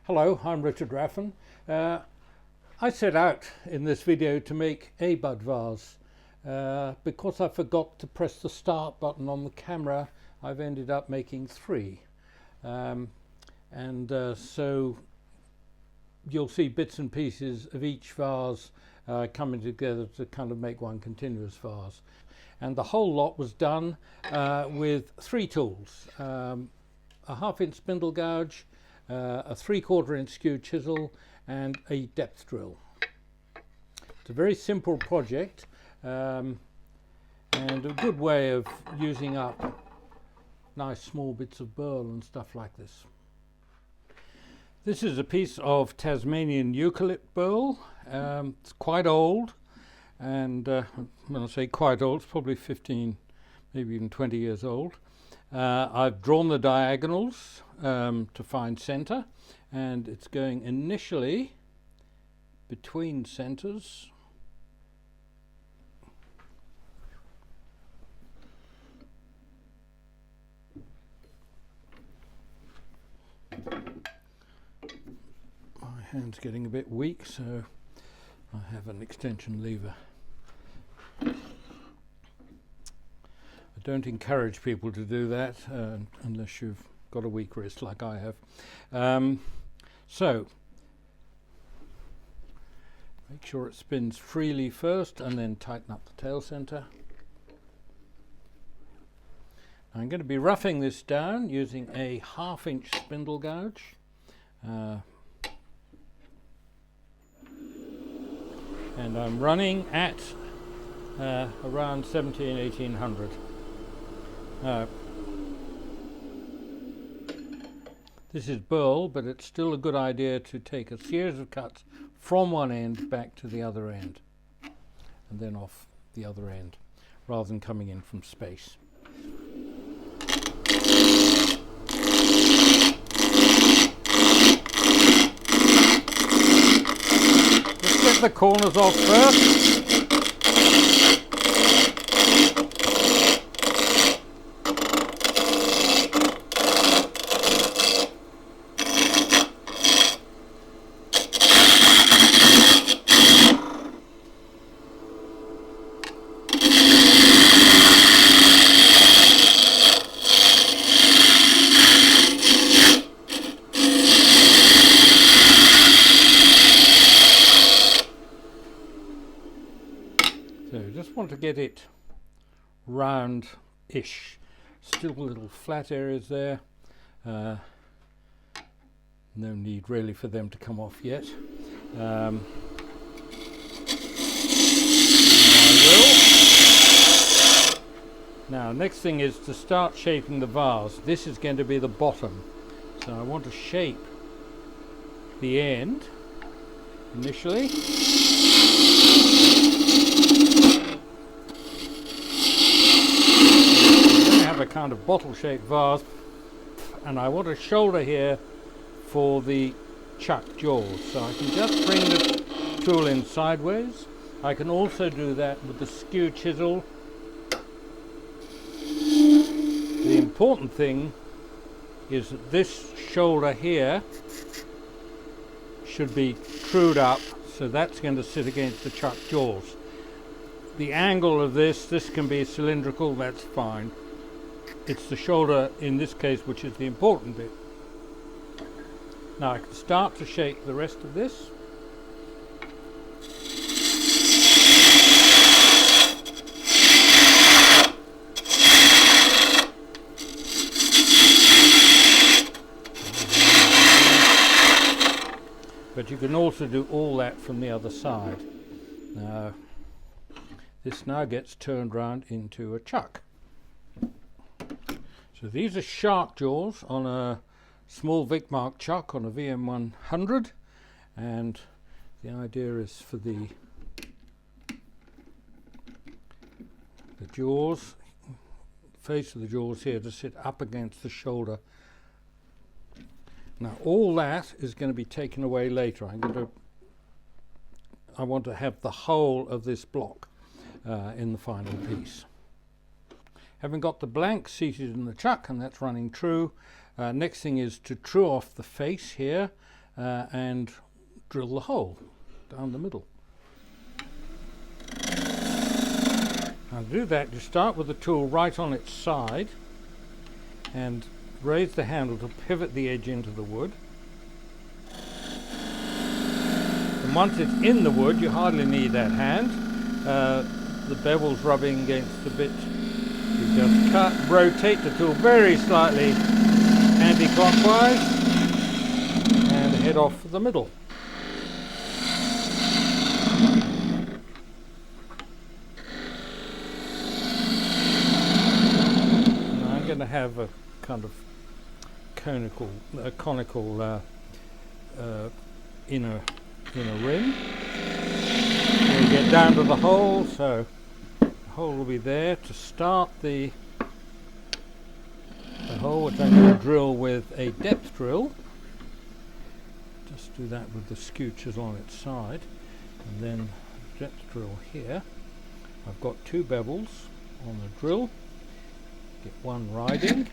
Hello, I'm Richard Raffan. I set out in this video to make a bud vase. Because I forgot to press the start button on the camera, I've ended up making three. So you'll see bits and pieces of each vase coming together to kind of make one continuous vase. And the whole lot was done with three tools. A 1/2 inch spindle gouge, a 3/4 inch skew chisel and a depth drill. It's a very simple project and a good way of using up nice small bits of burl and stuff like this. This is a piece of Tasmanian eucalypt burl. It's quite old, and when I say quite old, it's probably 15, maybe even 20 years old. I've drawn the diagonals to find center, and it's going initially between centers. My hand's getting a bit weak, so I have an extension lever. I don't encourage people to do that unless you've got a weak wrist like I have. So make sure it spins freely first and then tighten up the tail center. I'm going to be roughing this down using a 1/2 inch spindle gouge. And I'm running at around 1800. This is burl, but it's still a good idea to take a series of cuts from one end back to the other end and then off the other end rather than coming in from space. Let's get the corners off first. So just want to get it round-ish. Still little flat areas there. No need really for them to come off yet. I will. Now, next thing is to start shaping the vase. This is going to be the bottom. So I want to shape the end initially. A kind of bottle-shaped vase, and I want a shoulder here for the chuck jaws, so I can just bring the tool in sideways. I can also do that with the skew chisel. The important thing is that this shoulder here should be trued up, so that's going to sit against the chuck jaws. The angle of this can be cylindrical, that's fine. It's the shoulder in this case which is the important bit. Now I can start to shape the rest of this. But you can also do all that from the other side. Now this now gets turned round into a chuck. So these are shark jaws on a small Vic Mark chuck on a VM100, and the idea is for the jaws, face of the jaws here, to sit up against the shoulder. Now all that is going to be taken away later. I want to have the whole of this block in the final piece. Having got the blank seated in the chuck, and that's running true, next thing is to true off the face here. and drill the hole down the middle. Now to do that, you start with the tool right on its side and raise the handle to pivot the edge into the wood. And once it's in the wood, you hardly need that hand. The bevel's rubbing against the bit. You just cut, rotate the tool very slightly anti-clockwise and head off for the middle. Now I'm going to have a kind of conical inner rim. We get down to the hole, so the hole will be there to start the hole, which I'm going to drill with a depth drill. Just do that with the scooches on its side, and then depth drill here. I've got two bevels on the drill. Get one riding,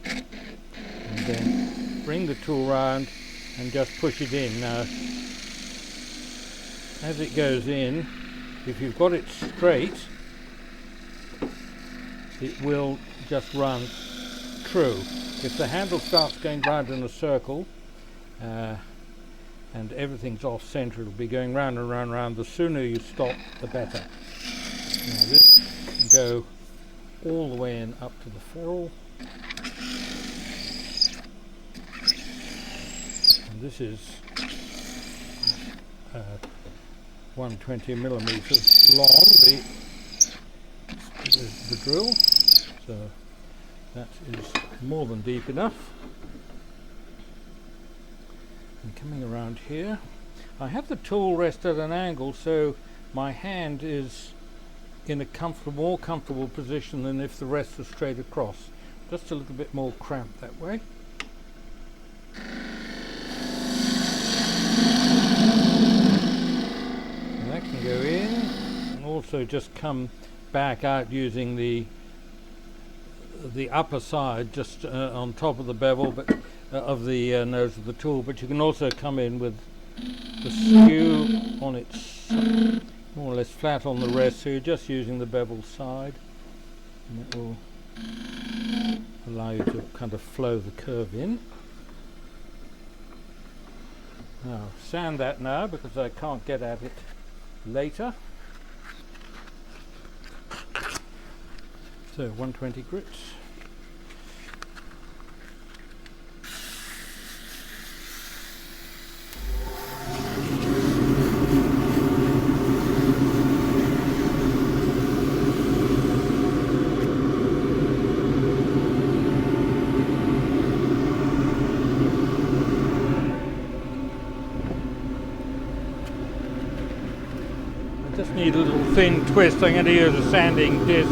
and then bring the tool round and just push it in. Now, as it goes in, if you've got it straight, it will just run true. If the handle starts going round in a circle and everything's off center, it'll be going round and round and round. The sooner you stop, the better. Now this can go all the way in up to the ferrule. And this is 120 millimeters long, the drill, so that is more than deep enough. And coming around here, I have the tool rest at an angle, so my hand is in a more comfortable position than if the rest was straight across. Just a little bit more cramped that way. And that can go in, and also just come back out using the upper side just on top of the bevel, but of the nose of the tool. But you can also come in with the skew on its more or less flat on the rest, so you're just using the bevel side, and it will allow you to kind of flow the curve in. Now sand that now because I can't get at it later. So 120 grits. I just need a little thin twist. I'm going to use a sanding disc.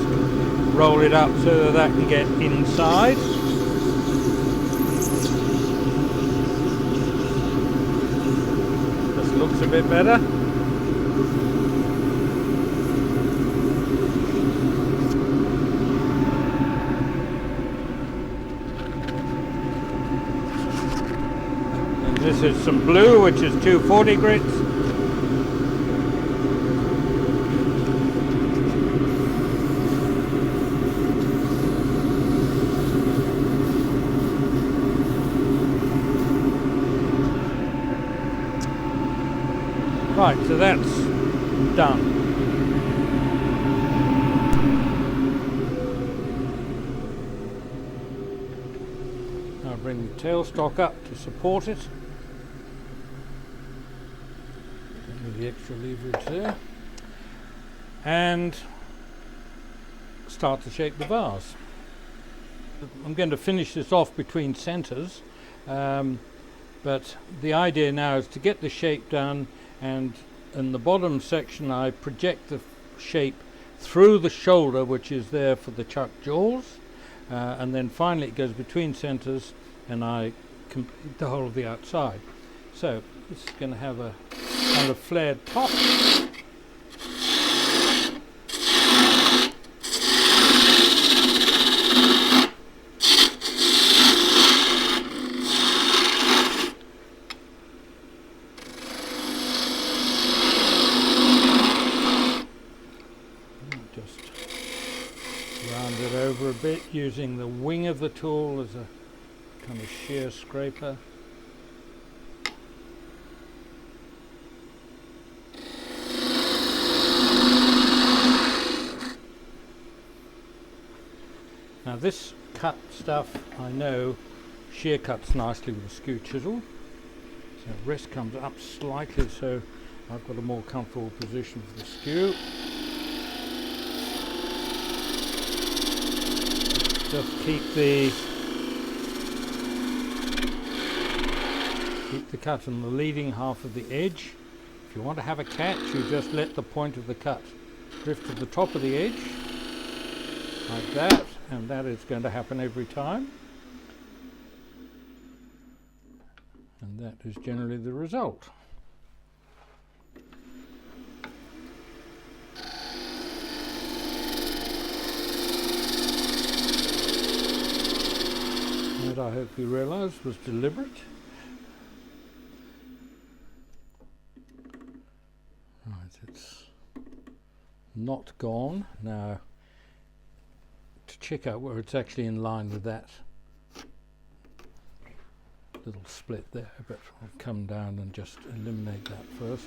Roll it up so that can get inside. This looks a bit better. And this is some blue, which is 240 grits. Right, so that's done. Now bring the tailstock up to support it. With the extra leverage there. And start to shape the vase. I'm going to finish this off between centres, but the idea now is to get the shape done. And in the bottom section I project the shape through the shoulder, which is there for the chuck jaws, and then finally it goes between centres and I complete the whole of the outside. So this is going to have a kind of flared top. bit using the wing of the tool as a kind of shear scraper. Now this cut stuff, I know, shear cuts nicely with a skew chisel. So the wrist comes up slightly so I've got a more comfortable position for the skew. Just keep the cut on the leading half of the edge. If you want to have a catch, you just let the point of the cut drift to the top of the edge, like that, and that is going to happen every time. And that is generally the result. That, I hope you realise, was deliberate. Right, it's not gone. Now, to check out where it's actually in line with that little split there, but I'll come down and just eliminate that first.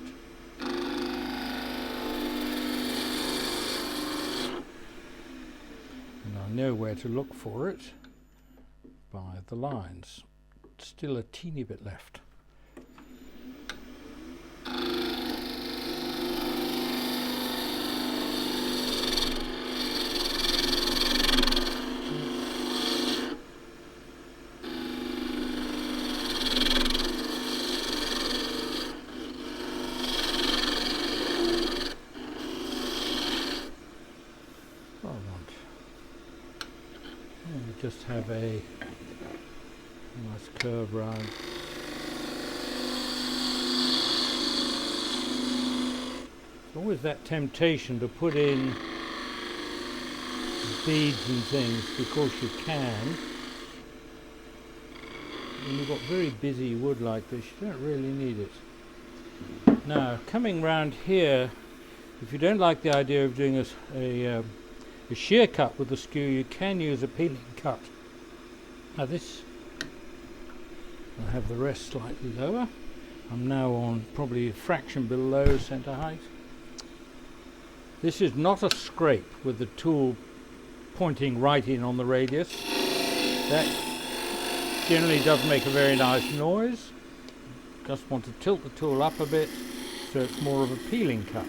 And I know where to look for it by the lines. Still a teeny bit left. Just have a nice curve round. There's always that temptation to put in beads and things because you can. When you've got very busy wood like this, you don't really need it. Now, coming round here, if you don't like the idea of doing a shear cut with the skew, you can use a peeling cut. Now this, I'll have the rest slightly lower. I'm now on probably a fraction below centre height. This is not a scrape with the tool pointing right in on the radius. That generally does make a very nice noise. Just want to tilt the tool up a bit so it's more of a peeling cut.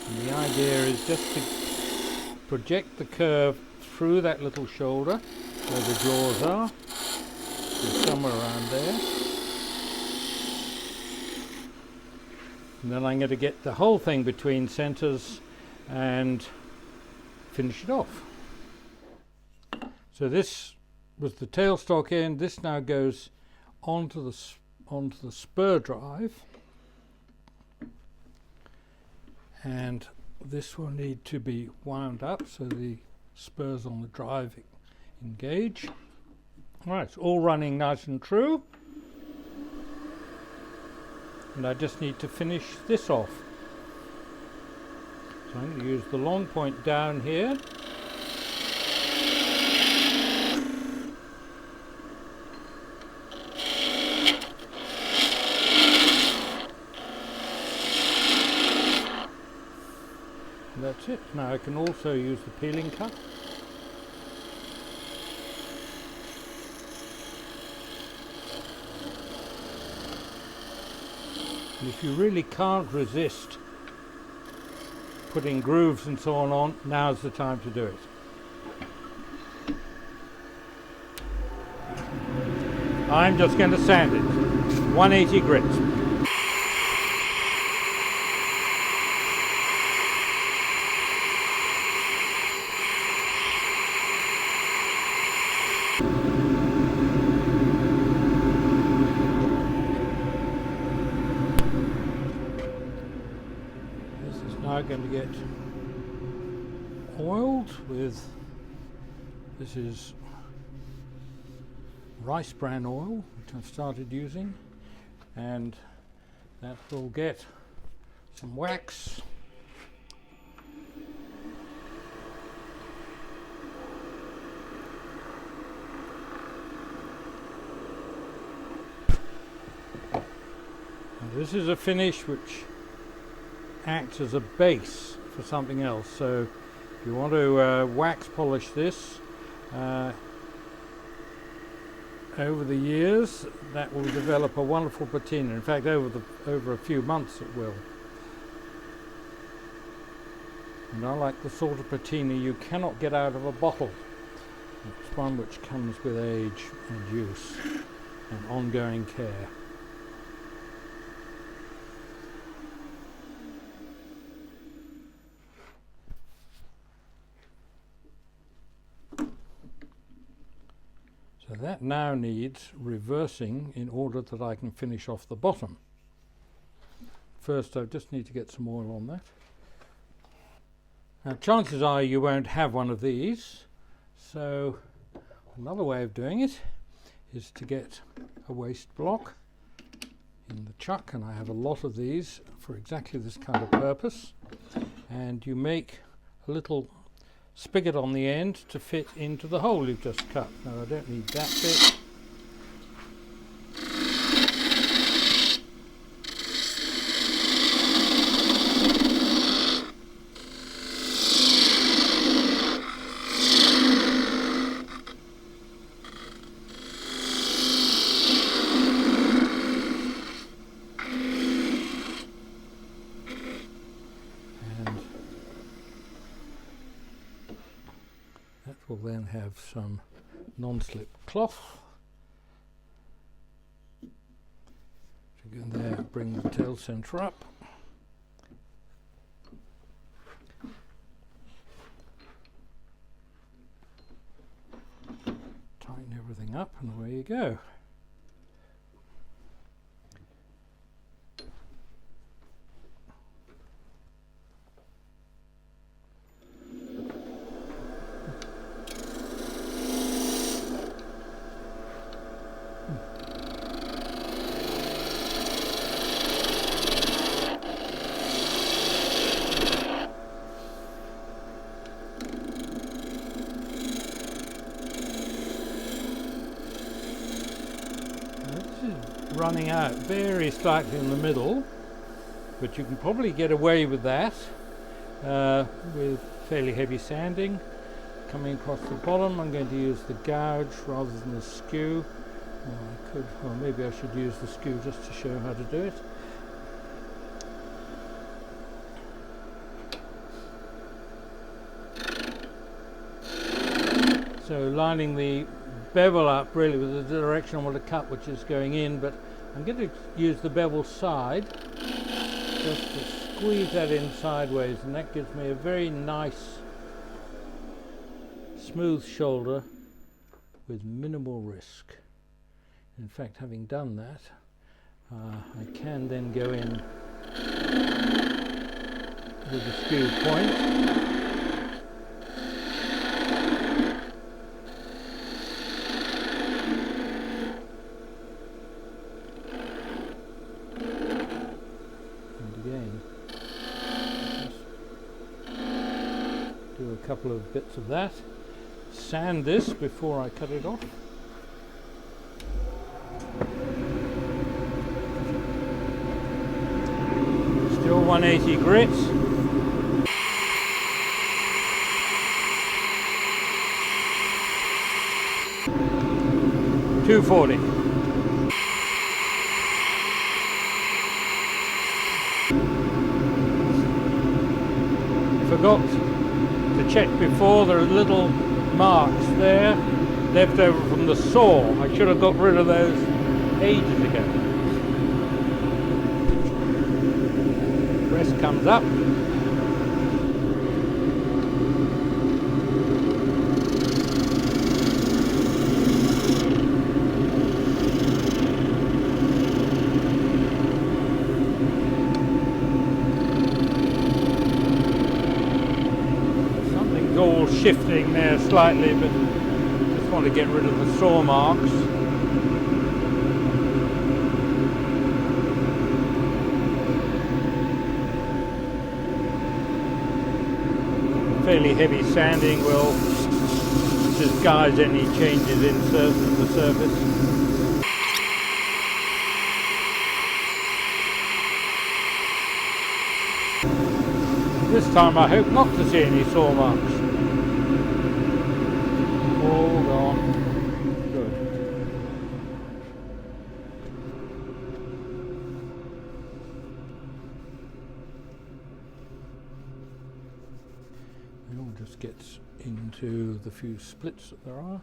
And the idea is just to project the curve through that little shoulder where the jaws are, so somewhere around there. And then I'm going to get the whole thing between centres and finish it off. So this was the tailstock end. This now goes onto the spur drive. And this will need to be wound up so the spurs on the drive engage. Right, it's all running nice and true. And I just need to finish this off. So I'm going to use the long point down here. That's it. Now I can also use the peeling cut. And if you really can't resist putting grooves and so on, now's the time to do it. I'm just going to sand it. 180 grit. Going to get oiled with, this is rice bran oil which I've started using, and that will get some wax This is a finish which acts as a base for something else. So if you want to wax polish this over the years, that will develop a wonderful patina. In fact, over a few months it will. And I like the sort of patina you cannot get out of a bottle. It's one which comes with age and use and ongoing care. So that now needs reversing in order that I can finish off the bottom. First, I just need to get some oil on that. Now, chances are you won't have one of these, so another way of doing it is to get a waste block in the chuck, and I have a lot of these for exactly this kind of purpose, and you make a little spigot on the end to fit into the hole you've just cut. Now I don't need that bit. We'll then have some non-slip cloth to go in there, bring the tail centre up. Tighten everything up and away you go. Running out very slightly in the middle, but you can probably get away with that with fairly heavy sanding. Coming across the bottom, I'm going to use the gouge rather than the skew. Or maybe I should use the skew just to show how to do it. So lining the bevel up really with the direction I want to cut, which is going in, but I'm going to use the bevel side just to squeeze that in sideways, and that gives me a very nice smooth shoulder with minimal risk. In fact, having done that, I can then go in with the skew point. Couple of bits of that. Sand this before I cut it off. Still 180 grit. $2.40. Forgot to check before, there are little marks there left over from the saw. I should have got rid of those ages ago. Rest comes up. All shifting there slightly, but just want to get rid of the saw marks. Fairly heavy sanding will disguise any changes in the surface. This time I hope not to see any saw marks. All gone. Good. It all just gets into the few splits that there are.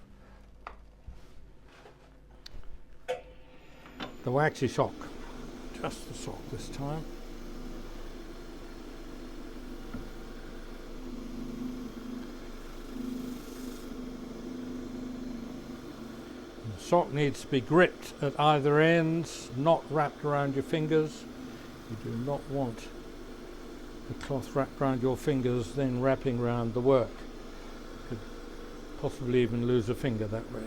The waxy sock. Just the sock this time. The sock needs to be gripped at either ends, not wrapped around your fingers. You do not want the cloth wrapped around your fingers, then wrapping around the work. You could possibly even lose a finger that way.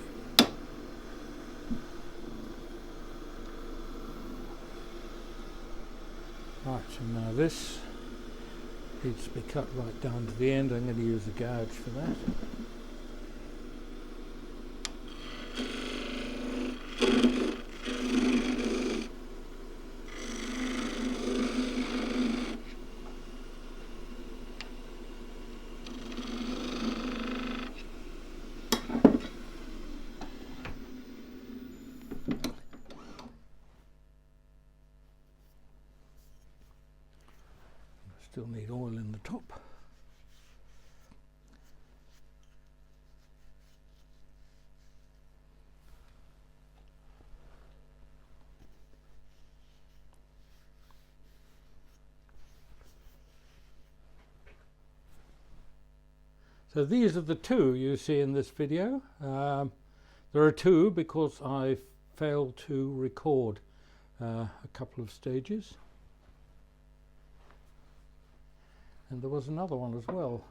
Right, so now this needs to be cut right down to the end. I'm going to use a gouge for that. Still need oil in the top. So these are the two you see in this video. There are two because I failed to record a couple of stages. And there was another one as well.